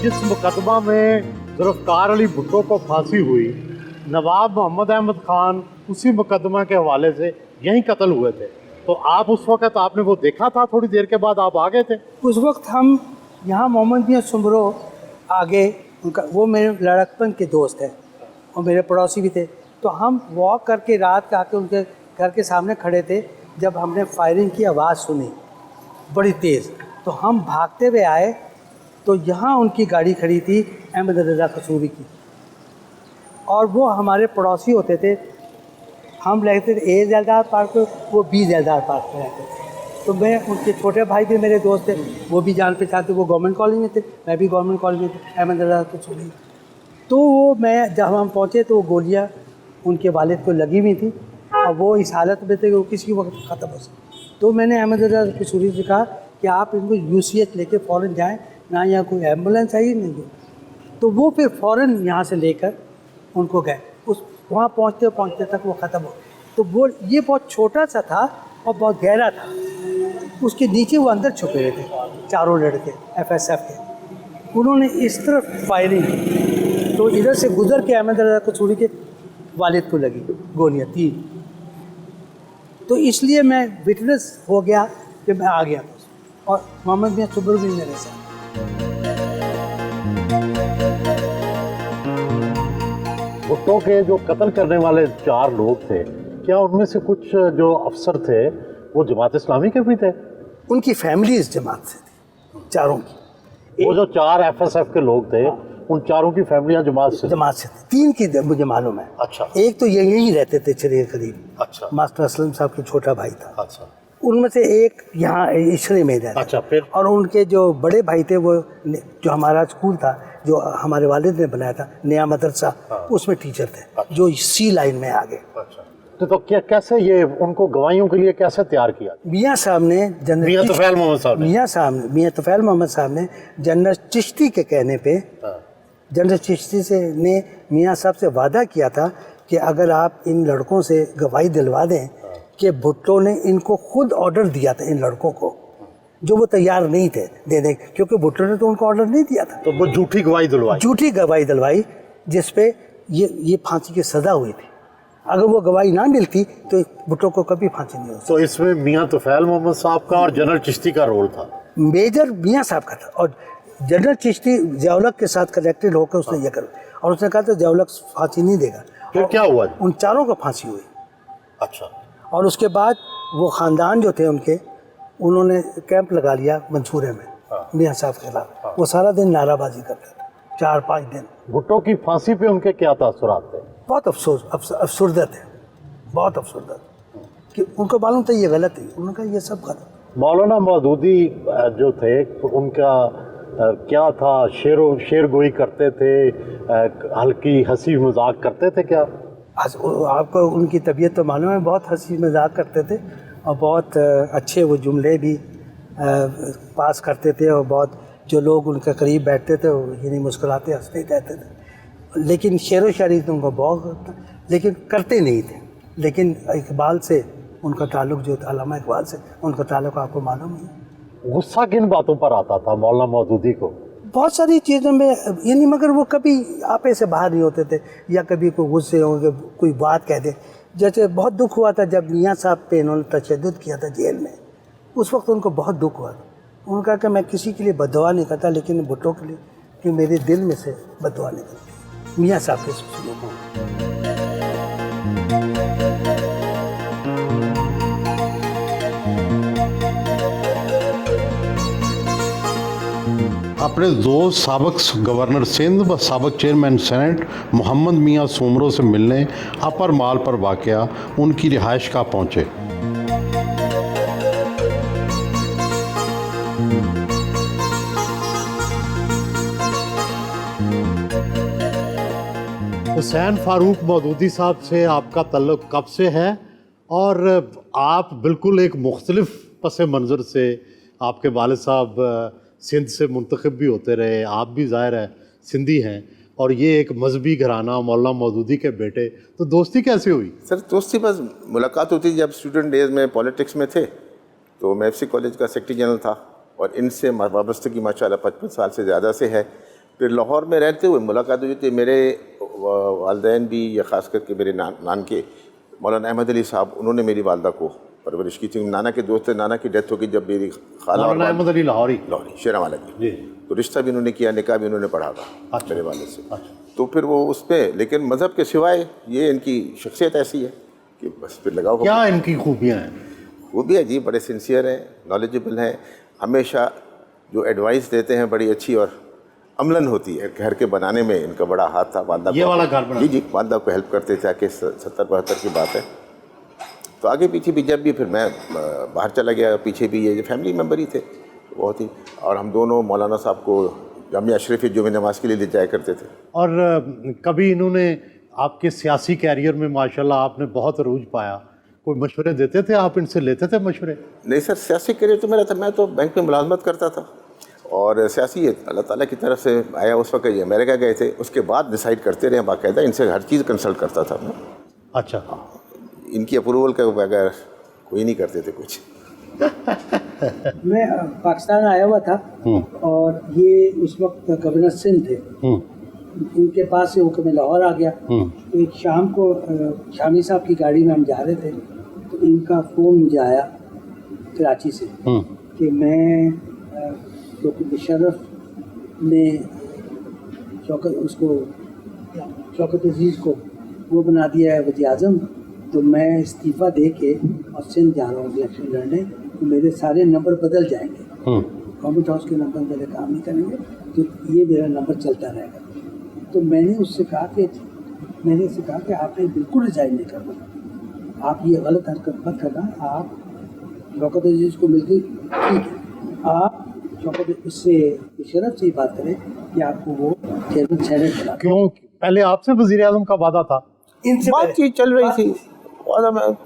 जिस मुकदमा में जुल्फ़िकार अली भुट्टो को फांसी हुई, नवाब मोहम्मद अहमद खान उसी मुकदमा के हवाले से यहीं कत्ल हुए थे। तो आप उस वक़्त आपने वो देखा था, थोड़ी देर के बाद आप आ गए थे? उस वक्त हम यहाँ मोहम्मद मियाँ सुमरो आगे, उनका वो मेरे लड़कपन के दोस्त हैं और मेरे पड़ोसी भी थे। तो हम वॉक करके रात का आके उनके घर के सामने खड़े थे जब हमने फायरिंग की आवाज़ सुनी बड़ी तेज़। तो हम भागते हुए आए तो यहाँ उनकी गाड़ी खड़ी थी अहमद रज़ा कसूरी की, और वो हमारे पड़ोसी होते थे। हम रहते थे ए जैलदार पार्क पे, वो बी जैलदार पार्क में रहते थे। तो मैं, उनके छोटे भाई भी मेरे दोस्त थे, वो भी जान पहचान थे, वो गवर्नमेंट कॉलेज में थे, मैं भी गवर्नमेंट कॉलेज में थे, अहमद रज़ा कसूरी। तो वो मैं जब हम पहुँचे तो वो गोलियाँ उनके वालिद को लगी हुई थी और वो इस हालत में थे कि वो किसी वक्त ख़त्म हो सकते। तो मैंने अहमद रज़ा कसूरी से कहा कि आप इनको UCH लेके फ़ौरन जाएँ, ना यहाँ कोई एम्बुलेंस आई नहीं। तो वो फिर फ़ौरन यहाँ से लेकर उनको गए। उस वहाँ पहुँचते तक वो ख़त्म हो। तो वो ये बहुत छोटा सा था और बहुत गहरा था, उसके नीचे वो अंदर छुपे हुए थे चारों लड़के FSF के। उन्होंने इस तरफ फायरिंग की तो इधर से गुजर के अहमद रज़ा कसूरी के वालिद को लगी गोलियाँ 3। तो इसलिए मैं विटनेस हो गया कि मैं आ गया और मोहम्मद मियाँ सुमरो भी मेरे साथ। भुट्टो के जो कत्ल करने वाले 4 लोग थे, क्या उनमें से कुछ जो अफसर थे वो जमात इस्लामी के भी थे? उनकी फैमिली इस जमात से थी, चारों की। वो जो 4 FSF के लोग थे, उन चारों की फैमिलियां जमात से थी। 3 की मुझे मालूम है। अच्छा। एक तो यहीं रहते थे चलिए करीब। अच्छा। मास्टर असलम साहब के छोटा भाई था। अच्छा। उनमें से एक यहाँ इशरे में रहता। अच्छा। फिर और उनके जो बड़े भाई थे वो जो हमारा स्कूल था जो हमारे वालिद ने बनाया था, नया मदरसा, उसमें टीचर थे। अच्छा। जो C लाइन में आ गए। अच्छा। तो क्या कैसे ये उनको गवाहियों के लिए कैसे तैयार किया? मियाँ साहब ने मियाँ तुफैल मोहम्मद साहब ने जनरल चिश्ती के कहने पे, जनरल चिश्ती से ने मियाँ साहब से वादा किया था कि अगर आप इन लड़कों से गवाही दिलवा दें कि भुट्टो ने इनको खुद ऑर्डर दिया था इन लड़कों को, जो वो तैयार नहीं थे देने, क्योंकि भुट्टो ने तो उनको ऑर्डर नहीं दिया था। तो वो झूठी गवाही दिलवाई जिसपे ये फांसी की सज़ा हुई थी। अगर वो गवाही ना मिलती तो भुट्टो को कभी फांसी नहीं होती। तो इसमें मियाँ तुफैल मोहम्मद साहब का और जनरल चिश्ती का रोल था? मेजर मियाँ साहब का था, और जनरल चिश्ती ज़िया-उल-हक के साथ कनेक्टेड होकर उसने ये कर, और उसने कहा था ज़िया-उल-हक फांसी नहीं देगा। फिर क्या हुआ? उन 4 को फांसी हुई। अच्छा। और उसके बाद वो ख़ानदान जो थे उनके, उन्होंने कैंप लगा लिया मंसूरे में मियाँ साहब के खिलाफ। वो सारा दिन नाराबाजी करते थे 4-5 दिन। भुट्टो की फांसी पे उनके क्या तासुरात थे? बहुत अफसरदा थे, बहुत अफसरदा थे कि उनको मालूम था ये गलत है। उन्होंने कहा ये सब गलत। मौलाना मौदूदी जो थे उनका क्या था? शेर गोई करते थे, हल्की हंसी मजाक करते थे क्या? आपको उनकी तबीयत तो मालूम है, बहुत हंसी मजाक करते थे और बहुत अच्छे वो जुमले भी पास करते थे, और बहुत जो लोग उनके करीब बैठते थे वो यानी मुस्कुराते हंसते ही रहते थे। लेकिन शेर व शायरी तो उनको बहुत, लेकिन करते नहीं थे। लेकिन इकबाल से उनका ताल्लुक़ जो था, अल्लामा इकबाल से उनका ताल्लुक़ आपको मालूम है। गुस्सा किन बातों पर आता था मौलाना मौदूदी को? बहुत सारी चीज़ों में यानी, मगर वो कभी आपे से बाहर नहीं होते थे, या कभी कोई गुस्से होंगे कोई बात कह दे। जैसे बहुत दुख हुआ था जब मियाँ साहब पे इन्होंने तशद्दुद किया था जेल में, उस वक्त उनको बहुत दुख हुआ था। उनका कि मैं किसी के लिए बददुआ नहीं करता, लेकिन भुट्टो के लिए कि मेरे दिल में से बददुआ निकलती मियाँ साहब के सुलूक में। अपने दोस्त साबिक गवर्नर सिंध व साबिक चेयरमैन सेनेट मोहम्मद मियाँ सुमरो से मिलने अपर माल पर वाक़या उनकी रिहाइश गाह पहुँचे। हुसैन फारूक मौदूदी साहब से आपका तल्लुक़ कब से है? और आप बिल्कुल एक मुख्तलिफ पस मंज़र से, आपके वालिद साहब सिंध से मुंतखब भी होते रहे, आप भी ज़ाहिर है सिंधी हैं, और ये एक मजहबी घराना मौलाना मौदूदी के बेटे, तो दोस्ती कैसे हुई? सर दोस्ती बस मुलाकात होती जब स्टूडेंट डेज़ में पॉलिटिक्स में थे, तो मैं FC कॉलेज का सेक्रेटरी जनरल था और इनसे वाबस्तगी माशाल्लाह 55 साल से ज़्यादा से है। پھر لاہور میں رہتے ہوئے ملاقات ہوئی تھی. میرے والدین بھی یا خاص کر کے میرے نان کے مولانا احمد علی صاحب, انہوں نے میری والدہ کو پرورش کی تھی. نانا کے دوست تھے, نانا کی ڈیتھ ہو گئی جب میری خالہ اور مولانا احمد علی لاہوری. لاہوری شیراوالا کی, جی. تو رشتہ بھی انہوں نے کیا, نکاح بھی انہوں نے پڑھا تھا میرے والد سے. اچھا. تو پھر وہ اس پہ, لیکن مذہب کے سوائے یہ ان کی شخصیت ایسی ہے کہ بس پھر لگاؤ. کیا ان کی خوبیاں ہیں؟ وہ بھی ہے جی, بڑے سنسیئر ہیں, نالجبل ہیں, ہمیشہ جو ایڈوائس دیتے ہیں بڑی اچھی اور عملاً ہوتی ہے. گھر کے بنانے میں ان کا بڑا ہاتھ تھا. والدہ یہ والا گھر بنا؟ جی جی, والدہ کو ہیلپ کرتے تھے. کہ 70-72 کی بات ہے. تو آگے پیچھے بھی جب بھی پھر میں باہر چلا گیا, پیچھے بھی یہ فیملی ممبر ہی تھے بہت ہی. اور ہم دونوں مولانا صاحب کو جامعہ اشرفیہ جمعہ نماز کے لیے لے جایا کرتے تھے. اور کبھی انہوں نے آپ کے سیاسی کیریئر میں ماشاءاللہ آپ نے بہت عروج پایا, کوئی مشورے دیتے تھے, آپ ان سے لیتے تھے مشورے؟ نہیں سر, سیاسی کیریئر تو میرا تھا, میں تو بینک میں ملازمت کرتا تھا. اور سیاسی اللہ تعالیٰ کی طرف سے آیا. اس وقت یہ امریکہ گئے تھے, اس کے بعد ڈیسائیڈ کرتے رہے باقاعدہ. ان سے ہر چیز کنسلٹ کرتا تھا میں. اچھا. ان کی اپروول کا بغیر کوئی نہیں کرتے تھے کچھ. میں پاکستان آیا ہوا تھا اور یہ اس وقت گورنر سندھ تھے. ان کے پاس سے ہو کے میں لاہور آ گیا. تو ایک شام کو شامی صاحب کی گاڑی میں ہم جا رہے تھے, تو ان کا فون مجھے آیا کراچی سے کہ میں ڈاکٹر مشرف نے شوکت عزیز کو وہ بنا دیا ہے وزیر اعظم, تو میں استعفیٰ دے کے اور سندھ جا رہا ہوں الیکشن لڑنے, تو میرے سارے نمبر بدل جائیں گے. گورنمنٹ ہاؤس کے نمبر میرے کام نہیں کریں گے, تو یہ میرا نمبر چلتا رہے گا. تو میں نے اس سے کہا کہ آپ نے بالکل ریزائن نہیں کرنا, آپ یہ غلط حرکت مت کرنا. آپ شوکت عزیز کو مل گئی ٹھیک ہے, آپ شوکت اس سے شرف سے ہی بات کریں کہ آپ کو وہ چیئرمین سینٹ بنا. کیوں؟ پہلے آپ سے وزیر اعظم کا وعدہ تھا؟ ان سے بات چیت چل رہی تھی,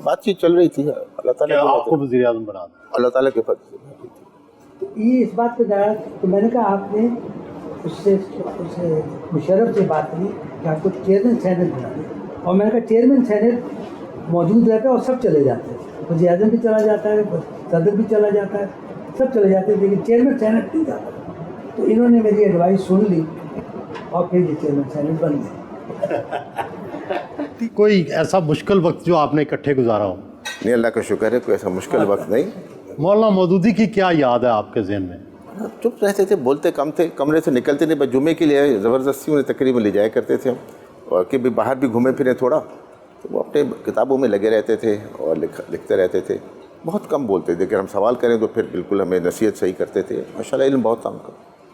بات چیت چل رہی تھی. اللہ تعالیٰ آپ کو وزیر اعظم بنا دیا؟ اللہ تعالیٰ کے فضل سے. تو یہ اس بات پہ جایا, تو میں نے کہا آپ نے اس سے مشرف سے بات کی کہ آپ کو چیئرمین سینٹ بنا دیں. اور میں نے کہا چیئرمین سینٹ موجود رہتا ہے اور سب چلے جاتے ہیں, وزیر اعظم بھی چلا جاتا ہے, صدر بھی چلا جاتا ہے, سب چلے جاتے ہیں, لیکن چیئرمین سینٹ نہیں جاتا. تو انہوں نے میری ایڈوائس سن لی اور پھر یہ چیئرمین سینٹ بن گئے. کوئی ایسا مشکل وقت جو آپ نے اکٹھے گزارا ہو؟ نہیں, اللہ کا شکر ہے, کوئی ایسا مشکل وقت نہیں. مولانا مودودی کی کیا یاد ہے آپ کے ذہن میں؟ چپ رہتے تھے, بولتے کم تھے, کمرے سے نکلتے نہیں. بس جمعے کے لیے زبردستی انہیں تقریباً لے جایا کرتے تھے ہم, اور کہ بھی باہر بھی گھومے پھرے تھوڑا, تو وہ اپنے کتابوں میں لگے رہتے تھے اور لکھتے رہتے تھے. بہت کم بولتے تھے, کہ ہم سوال کریں تو پھر بالکل ہمیں نصیحت صحیح کرتے تھے. ماشاءاللہ علم بہت تھا ان کا.